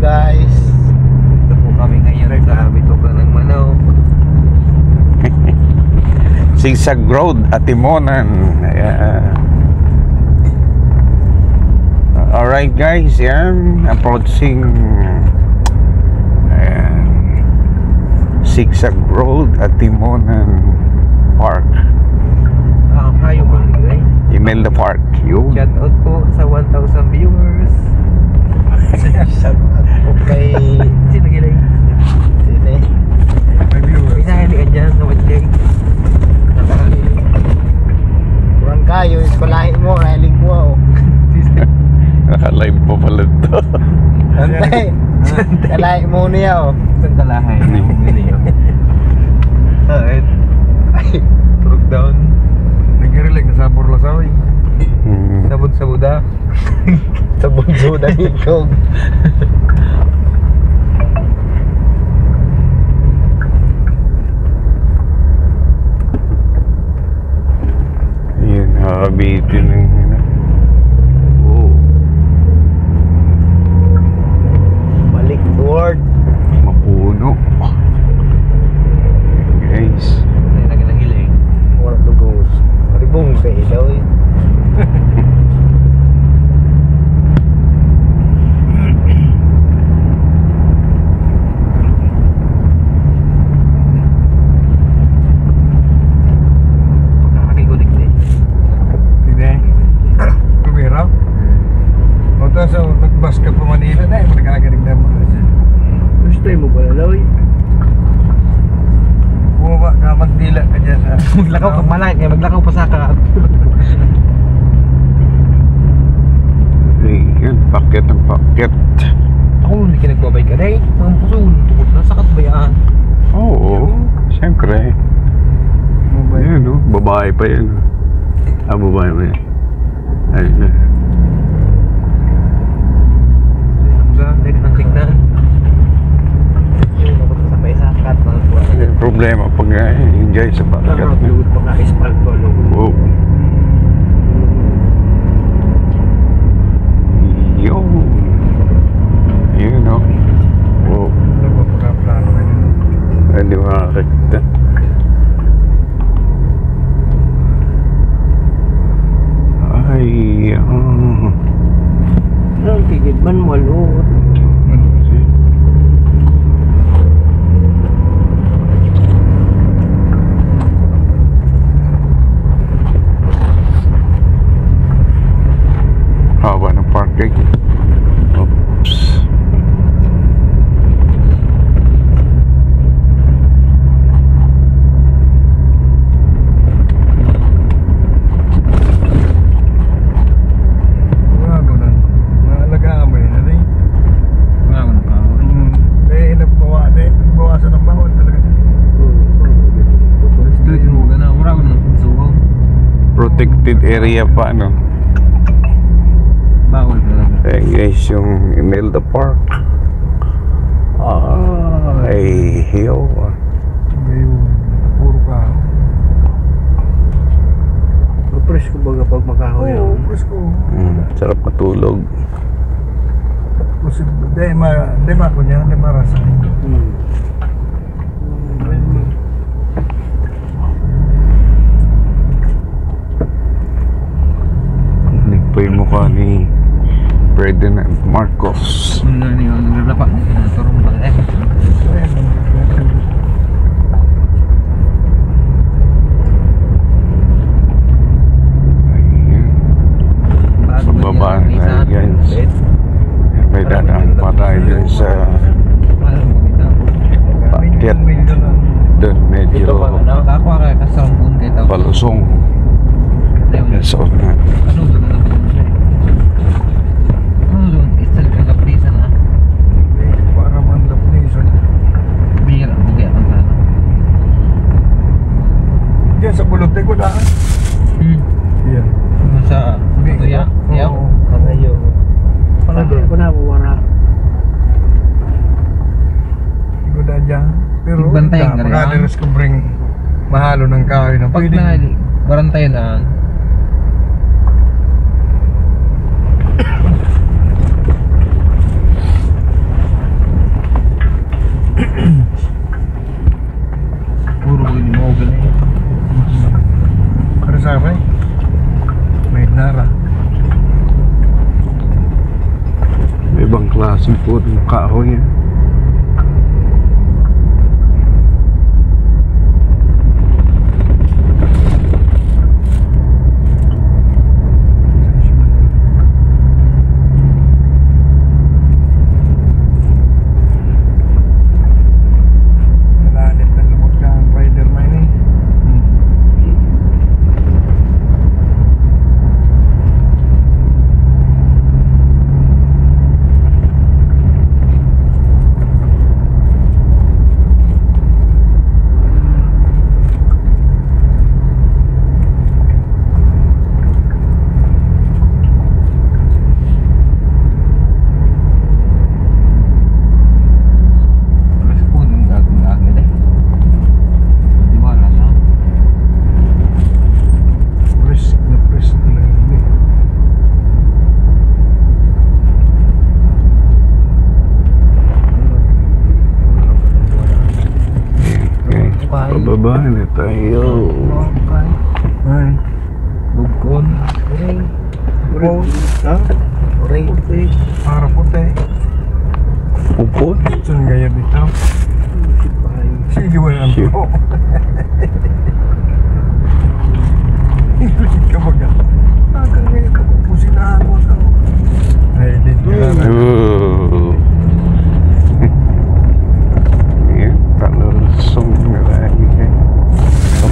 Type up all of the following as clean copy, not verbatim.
guys. Ito po kami ngayon sa bitukan ng manok. Sigsag Road, Atimonan. Alright guys, yan. Approaching Sigsag Road, Atimonan Park. Kayo ba nilay? Imelda Park. Yun. Shout out po sa 1,000 viewers. Shout out po kay Sino gilay? Sine. May viewers. Pinahali ka dyan sa Wadjay. Kurang kayo, iskolahin mo, nahiling mo. Naka-live pa pala ito. Antay, kalahin mo niya oh. Saan kalahay? Ay, turog down. Nag-relax na sabor lasaw eh. Sabon sa buda. Sa bunso na ikog. Yun, habitin ng oh, Balik board. mapuno. Guys. Ay, nag-ilay. Wala lugos. Maribong sa ilaw eh. Pagkakakigodik din. Hindi. Kumira. O to, so nagbas ka pa Manila na, magkagaling na mo. Gusto mo pala law eh. Bumaba ka, magdila ka dyan sa... Maglakaw ka malay, kaya maglakaw pa sa ka. Ayun, paket ng paket. Ako hindi ka nagbabay ka rin. Mga puso, tukot na sakat ba yan? Oo, siyempre. Mobile. Ayan o, babae pa yan. Babae pa yan. Ayun na. Sa next ng signal. Yung nakapasabay sa kat. Yung problema pag enjoy sa paket. Nakapagod pa ka-ispal ko. Wow. Yo. Yun o. Wow. Nagpapagplano ka din. Hindi makakakita. Ay, Ang tigid man malot. haba ng parking. Oops. Wala ko na. Naalagaan mo yun, ano eh? Wala ko ng kahoy. Nagbawasan ng bahon talaga. Street mo ka na, wala ko ng suho. Protected area pa, no? Bawal talaga. Ayan guys, yung Imelda Park. Ay, hiyo. Ngayon, puro ka. Presko baga pag makahoy. Oo, presko. Sarap matulog. Di ma ko niya, di marasa. Ito yung mukha ni Ferdinand Marcos. Ano na yun, naglalapak na kinaturong ba eh. Ayan. Pagbaba na guys. May dadaan pa tayo dun sa paket. Dun medyo Ako ka kasambun kay tao. palusong. So, Ano doon na doon? Ano doon? Istal ka laprisa na. Para man lapnisan. Bira, bugay ang sana. Diyan sa bulog ko daan. Yan. Ano sa tuya? Yaw? Panayo. Panayo ko na wala. Ko da dyan. Pero Bantayan ka rin, ah? makadalas ko bring mahalo ng kahoy na Pag pwede. na, barantayan na. klaseng putong kahoy yan. Nalanit ng lumot ka ang rider na yun eh. Press na press talaga yun eh. Okay, pababa na tayo. Ay. Bugkon. Uray. Phone. Ha? Uray. Para puti. Upot. Saan gaya dito? Sige wala ang Shit. po. English ka baga. Hanggang ngayon ka po pusinahan mo ito. Ay, dito na. Oh. Yan, talusong na lagi kayo.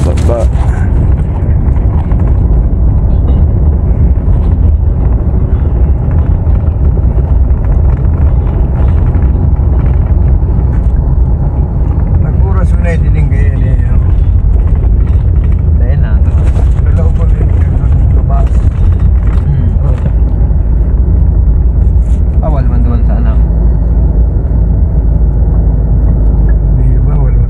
Pababa. Nag-oras mo na dining gaya niya. Dahil na. Dalaw ko rin yung labas. Bawal man doon sa anak. Di ba? Wala.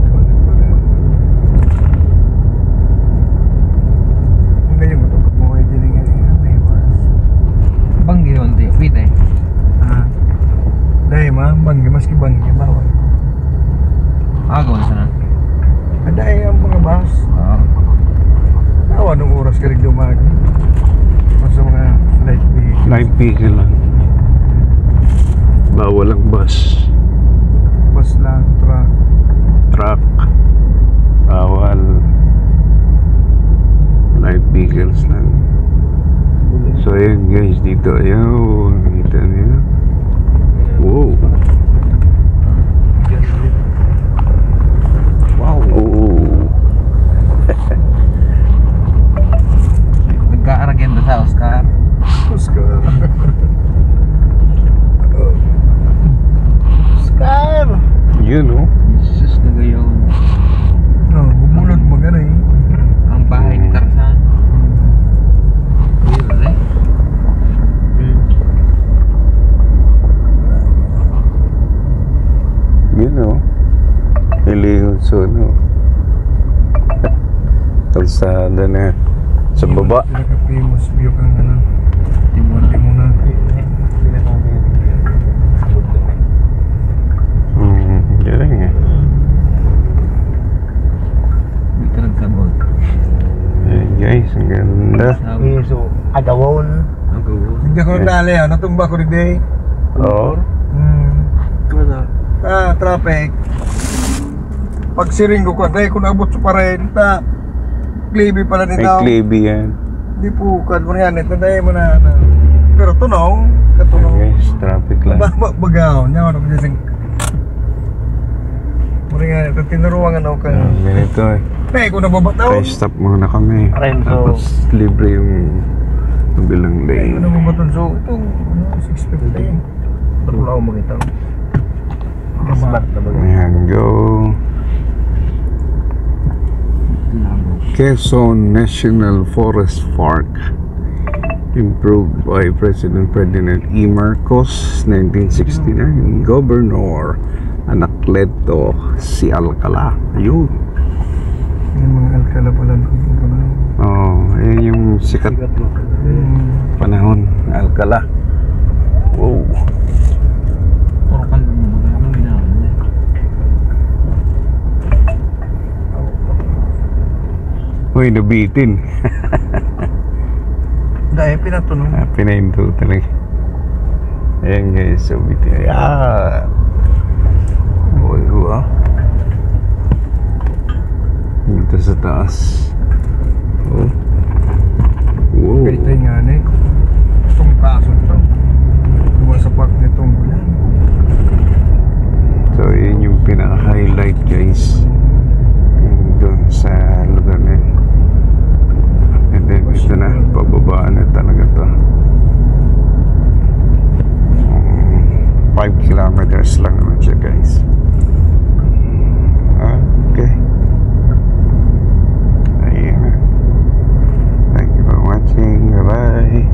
Ang ganyan mo ito pag mo kayo dining gaya. May iwas. Banggi doon tayo. Wait eh. Ah. Dahil ma, banggi, maski banggi, bawal. Agawan sa na. Dahil ang mga bus. Tawa nung oras ka rin dumagi. Mas sa mga light vehicle. Light vehicle lang. Bawal ang bus. Bus lang, truck. Truck. Bawal. Light vehicles lang. So ayan guys, dito ayaw. Kita niyo. Wow. Wow. Oh. Nagka-aragenda sa Oscar. Oscar. Oscar! Yun oh. Jesus na gayon. No, bumulod mo gano'n eh. Ang bahay ni Tarzan. Really? Yun oh. Ilingon so no. Kalsada na. Sa baba. Pinaka-famous view kang ano. Timona. Timona. Galing eh. Dito nagsabot. Ayan guys, ang ganda. So, agawon. Agawon. Hindi ako nagdali ah. Natumba ko rin day. Oo. Traffic. Pag siring ko day, kung abot sa parenta. Klibi pala May nito. klibi yan. Di po, kan mo yan. Ito day mo na. Pero tunong. Katunong. Ayan guys, traffic lang. Bagaw. Niya ako nagsising. Muna nga, ito tinuruangan ako ka. Ganito eh. Nay, kung nababataw. Kaya stop muna kami. Renzo. Tapos libre yung kabilang Nay, lane. kung nababataw. So, itong 650. Pero wala akong makita. Smart na ba? Ayan, go. Quezon National Forest Park, improved by President Ferdinand E. Marcos, 1969. Governor Anacleto si Alcala. Ayun. Yung mga Alcala pala. Oh, ayan yung sikat panahon, Alcala. Wow. Torkal lang mo. Anong ginawa mo eh? Uy, nabitin. Dahil pinatunong. Pinahinto talaga. Ayan guys, so bitin. Boy, dito sa taas. Oh. Wow. Kaya tayo nga na itong kaso ito. Tumasapak nitong ulan. So yun yung pinaka-highlight guys. Yung doon sa lugar na yun. And then ito na, pababaan na talaga to. 5 kilometers lang naman siya guys. Okay. Ayan. Thank you for watching. Bye bye.